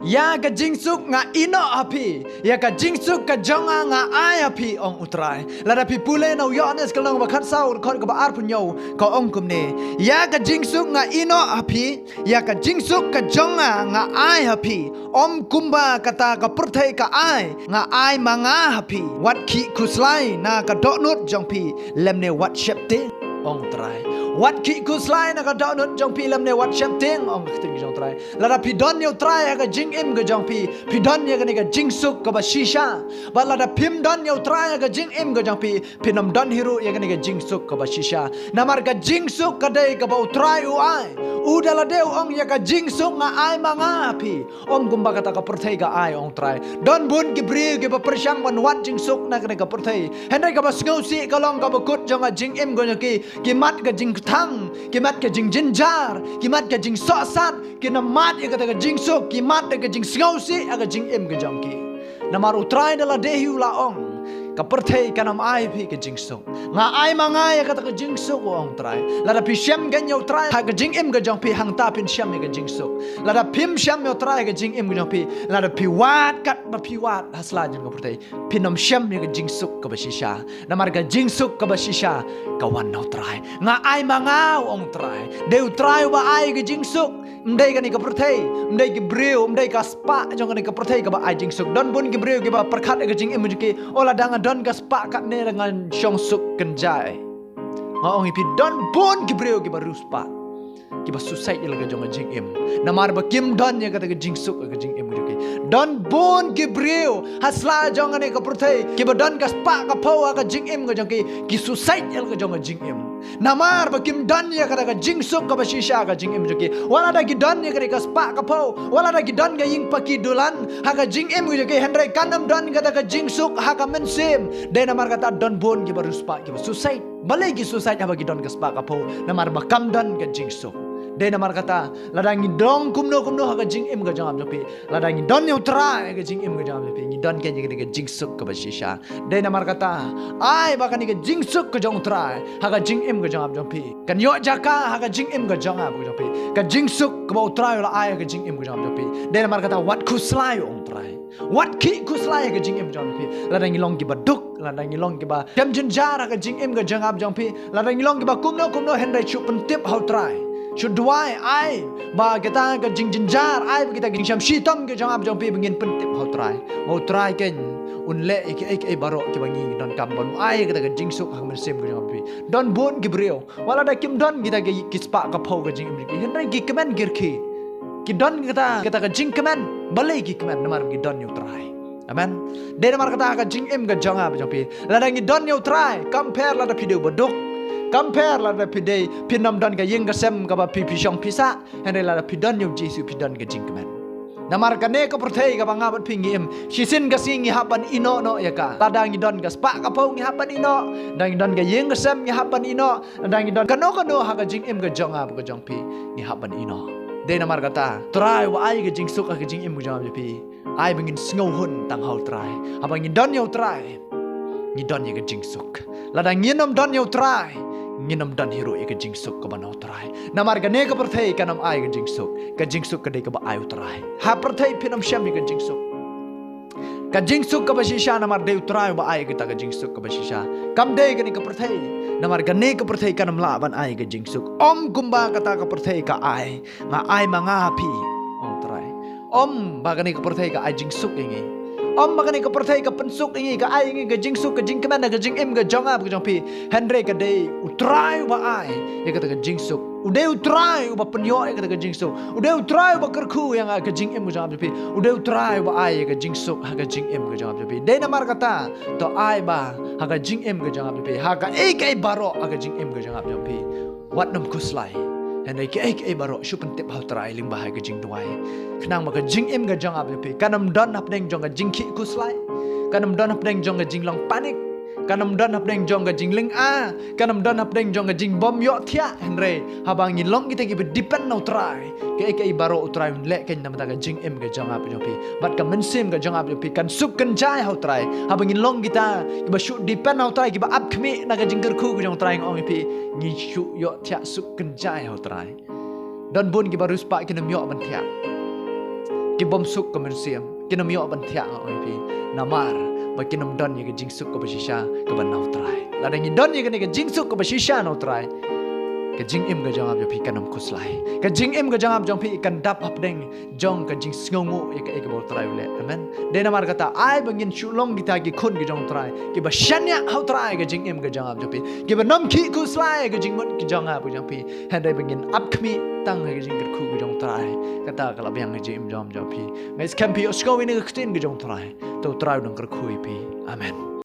Ya ka jingsuk nga ino api, ya ka jingsuk ka jonga nga ay api ong utray. Lada pi pule na uyones kalong bakat saur kon ka baar punyo ka ong kumne. Ya ka jingsuk nga ino api, ya ka jingsuk ka jonga nga ay api. Om kumba kata ka pertai ka ay nga ay manga api. Wat ki kuslai na ka doknut jong pi lemne wat shepte ong tray. Wat ki kuslai na ka donut jong pi lemne wat shepting ong ting jong tray. Lada pi don yo tray ka jing im ga jong pi don ye ga ni ga jing suk ka ba shisha. Ba lada pim don yo tray ka jing im ga jong pi nom don hiru ye ga ni ga jing suk ka ba shisha. Namar ka jing suk ka dei ka ba utray u ai. Udala deu ong ye ka jing suk nga ai manga pi. Om gumba kata ka pertai ka ai ong tray. Don bun ki bri ki ba persyang wan wat jing suk na ka ni ka pertai. Hendai ka ba ngau si ka long ka ba kut jong ga jing im ga ki mat ka jing thang, kimat ke jing jinjar, kimat ke jing sosat, kinamat ya kata ke jing sok, kimat ke jing singausi, aga jing im ke jangki. Namar utrai dala dehi ulaong, kaperthei kanam ai pi ke jing sok. Nga ai mangai ya kata ke jing sok ong trai. Lada pi syam gan yo trai ha ke jing im ke jang pi hang ta pin syam ke jing sok. Lada pim syam yo trai ke jing im ke jang pi, lada pi wat kat ba pi wat hasla jing kaperthei. Pinom syam ke jing sok ke basisha. Namar ke jing sok ke basisha. Kawan no try nga ai mangau ong try deu try ba ai ke jingsuk mdai ka ni ka perthei mdai ki breu mdai ka spa jong ni ka perthei ka ba ai jingsuk don bun ki breu ki ba perkhat ke jing im ki ola danga don ka spa kat ne dengan syong suk kenjai nga ong ipi don bun ki breu ki ba ruspa ki ba susai il ka jong jing im namar ba kim don ya ka ke jingsuk ka jing im ki don bun ki breu hasla jong ni ka perthei ki ba don ka spa ka pau ka jing im ka jong ki susai il ka jong jing im namar ba kim don ya ka jing suk ka ba shisha ka jing im ki wala da ki don ya ka spa ka pau wala da ki don ga ying paki dulan ha ka jing im ki hendrai kanam don ka jing suk ha ka mensim de namar kata don bun ki ba ruspa ki ba susai balai ki susai ha ba ki don ka spa ka pau namar ba kam don ka jing suk de namar kata ladangi dong kumno ha ka jing im ga jam jopi ladangi don yo tra ga jing im ga jam jopi ni don ke ga jing suk ka ba shisha de namar kata ai ba kan ga jing suk ka jong tra ha ka jing im ga jam jopi kan yo jaka ha ka jing im ga jong ga jopi ka jing suk ka ba tra la ai ga jing im ga jam jopi de namar kata wat kuslai ong trai wat ki kuslai ga jing im jam jopi ladangi long ki ba duk ladangi long ki ba jam jinjar ha ka jing im ga jang ab jopi ladangi long ki ba kumno hendai chup pentip how try Shudwai ai ba kita ke jing jinjar ai kita ke syam shitam ke jang ab jang pi bengin pentip mau try ken unle ek baro ke bangi don kam bon ai kita ke jing suk hang sem ke jang pi don bon ke brio wala da kim don kita ke kispa ka phau ke jing ki hendai ki kemen girki ki don kita ke jing kemen balai ki kemen namar ki don you try amen de namar kata ka jing em ke jang ab jang pi la da ngi don you try compare la da video bodok compare la da pidei pinam dan ga yeng ga sem ga ba pi syong pisa hene la da pidon yo jisu pidon ga jingkmen namar ka ne ka perthei ga banga bat pingim sisin ga singi hapan ino no ya ka ladang don ga spa ka pau ngi hapan ino dang don ga yeng ga sem ngi hapan ino dang don kano ha ga jing em ga jong ab ga jong pi ngi hapan ino de namar kata try wa ai ga jing suk ga jing em ga jong pi ai bengin sngow hun tang hau try abang ngi don yo try ngi don ye ga jing suk ladang nginom don yo try nginam dan hero ke jing suk ka banau trai namar ga ne ka perthei kanam ai ka jing suk ka dei ka ba ai trai ha perthei pinam syam ka jing suk ka ba shisha namar dei trai ba ai ka jing suk ka ba shisha kam dei ka ni ka perthei namar ga ne ka perthei kanam la ban ai ka jing suk om gumba kata ka perthei ka ai nga ai manga pi om trai om ba ga ne ka perthei ka ai jing suk ngi om makani ka perthai ka pensuk ingi ka ai ingi ka jing suk ka jing kemen ka jing im ka jong ab ka jong pi hendre ka dei utrai ba ai ya kata ka jing suk ude utrai ba penyo ya kata ka jing suk ude utrai ba kerku yang ka jing im ka jong ab pi ude utrai ba ai ka jing suk ha ka jing im ka jong ab pi de namar kata to ai ba ha ka jing im ka jong ab pi ha ka ek baro ha ka jing im ka jong ab pi wat nam kuslai hendai ke ek baro shupen tip hau trai ling bahai ka jing duai kenang maka jing im ga jong ab pi kanam don hap deng jong ga jing ki kuslai kanam don hap deng jong ga jing long panik kanam don hap deng jong ga jing ling a kanam don hap deng jong ga jing bom yo thia henre habang in long kita ki depend no try ke ek baro utrai le ken nam ta ga jing im ga jong ab pi bat ka mensim ga jong ab pi kan suk kan jai hau trai habang in long kita ki ba shoot depend hau trai ki ba up khmi na ga jing kerku ga jong trai ngong pi ngi shu yo thia suk kan jai hau trai don bun ki ba ruspa ki nam yo ban thia kibom suk ka mensiam kinom yo ban thia oi pi namar ba kinom don ye ka jing suk ka basisha ka ban nau trai la dang don ye ka ne ka jing suk ka basisha nau trai ka jing im ka jang ab jo pi kanom kuslai ka jing im ka jang ab jong pi kan dap ap deng jong ka jing sngongu ye ka bol trai le amen de namar kata ai bangin chulong kita ki khun ki jong trai ki ba shanya hau trai ka jing im ka jang ab jo pi ki ba nom ki kuslai ka jing mot ki jang ab jong pi han dai bangin up khmi tang ka jing ka khu ki jong trai kata kala byang ka jing im jom jo pi ngai skampi osko ni ka tin ki jong trai to trai dong ka khu pi amen